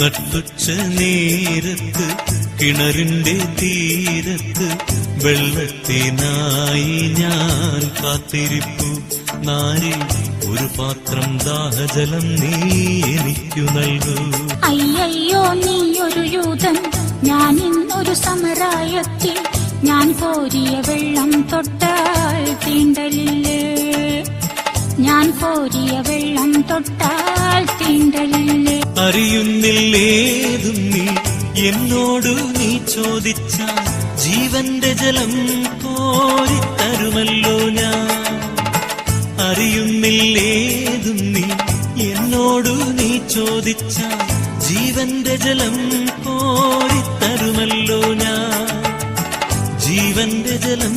നട്ടുച്ച നേരത്ത് കിണറിന്റെ തീരത്ത് വെള്ളത്തിനായി ഞാൻ കാത്തിരിപ്പു. നാരി ഒരു പാത്രം ദാഹജലം നീ എനിക്കു നൽകൂ. അയ്യോ നീയൊരു യൂതൻ, ഞാൻ ഇന്നൊരു സമരായത്തിൽ. ഞാൻ കോരിയ വെള്ളം തൊട്ടാൽ തീണ്ടലില്ലേ, ഞാൻ കോരിയ വെള്ളം തൊട്ടാൽ തീണ്ടലില്ലേ. അറിയുന്നില്ലേതും നീ എന്നോടു നീ ചോദിച്ചാൽ ജീവന്റെ ജലം കോരിത്തരുമല്ലോ ഞാൻ. അറിയുന്നില്ലേതും നീ എന്നോടു നീ ചോദിച്ചാൽ ജീവന്റെ ജലം കോരിത്തരുമല്ലോ ഞാൻ. ജീവന്റെ ജലം